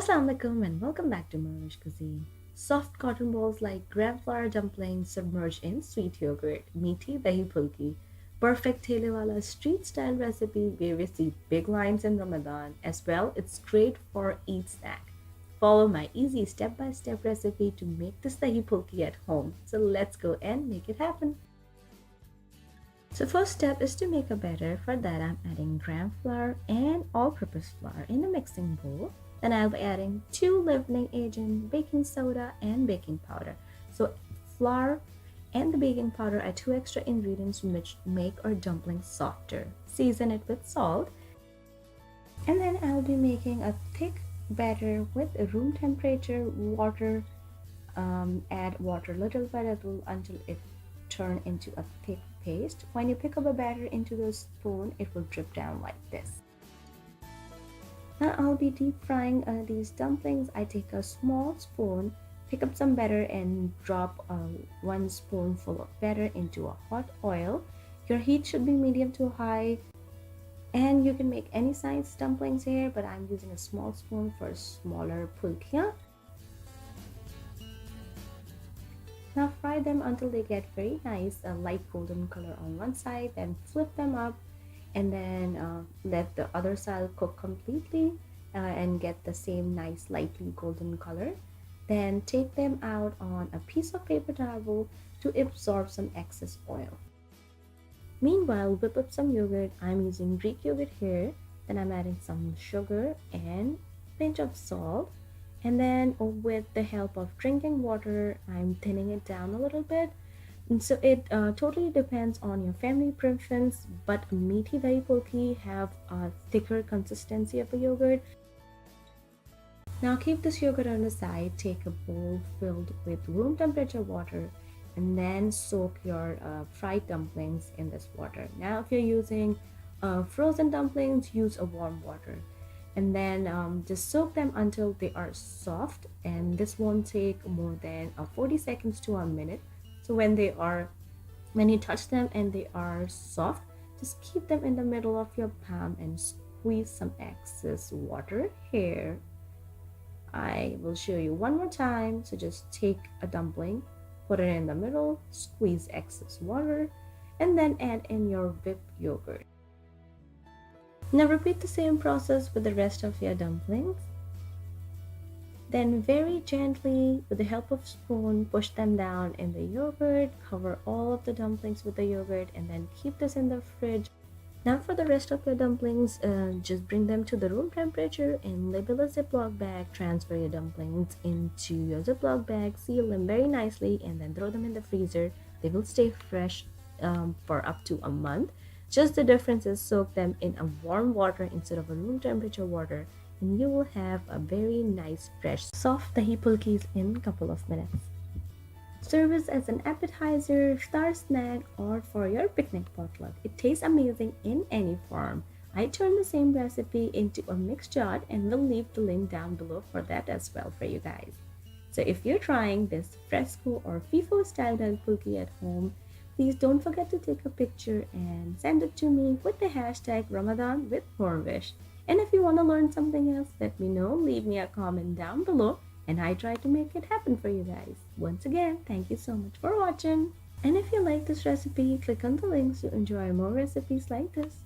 Assalamu alaikum and welcome back to morEwish cuisine. Soft cotton balls like gram flour dumplings submerged in sweet yogurt, Meethi Dahi Phulki. Perfect tailay wala street style recipe where we see big lines in Ramadan. As well, it's great for eat snack. Follow my easy step-by-step recipe to make this Dahi Phulki at home. So let's go and make it happen. So first step is to make a batter. For that I'm adding gram flour and all-purpose flour in a mixing bowl. Then I'll be adding 2 leavening agent, baking soda and baking powder. So flour and the baking powder are 2 extra ingredients which make our dumplings softer. Season it with salt. And then I'll be making a thick batter with room temperature water. Add water little by little until it turn into a thick paste. When you pick up a batter into the spoon, it will drip down like this. Now I'll be deep frying these dumplings. I take a small spoon, pick up some batter and drop 1 spoonful of batter into a hot oil. Your heat should be medium to high, and you can make any size dumplings here, but I'm using a small spoon for smaller phulki. Now fry them until they get very nice, a light golden color on one side, then flip them up and then let the other side cook completely and get the same nice lightly golden color. Then take them out on a piece of paper towel to absorb some excess oil. Meanwhile, whip up some yogurt. I'm using Greek yogurt here. Then I'm adding some sugar and pinch of salt. And then with the help of drinking water, I'm thinning it down a little bit. And so it totally depends on your family preference, but Meethi Dahi Phulki have a thicker consistency of a yogurt. Now keep this yogurt on the side. Take a bowl filled with room temperature water and then soak your fried dumplings in this water. Now if you're using frozen dumplings, use a warm water. And then just soak them until they are soft, and this won't take more than 40 seconds to a minute. So when you touch them and they are soft, just keep them in the middle of your palm and squeeze some excess water here. I will show you one more time. So just take a dumpling, put it in the middle, squeeze excess water, and then add in your whipped yogurt. Now repeat the same process with the rest of your dumplings. Then very gently, with the help of spoon, push them down in the yogurt, cover all of the dumplings with the yogurt, and then keep this in the fridge. Now for the rest of your dumplings, just bring them to the room temperature and label a Ziploc bag. Transfer your dumplings into your Ziploc bag, seal them very nicely, and then throw them in the freezer. They will stay fresh for up to a month. Just the difference is soak them in a warm water instead of a room temperature water, and you will have a very nice fresh soft dahi phulkis in a couple of minutes. Serve it as an appetizer, iftar snack, or for your picnic potluck. It tastes amazing in any form. I turned the same recipe into a mixed jar and will leave the link down below for that as well for you guys. So if you're trying this Fresco or Fefo Style Dahi Phulki at home, please don't forget to take a picture and send it to me with the hashtag Ramadan with morEwish. And if you want to learn something else, let me know. Leave me a comment down below and I try to make it happen for you guys. Once again, thank you so much for watching. And if you like this recipe, click on the links to enjoy more recipes like this.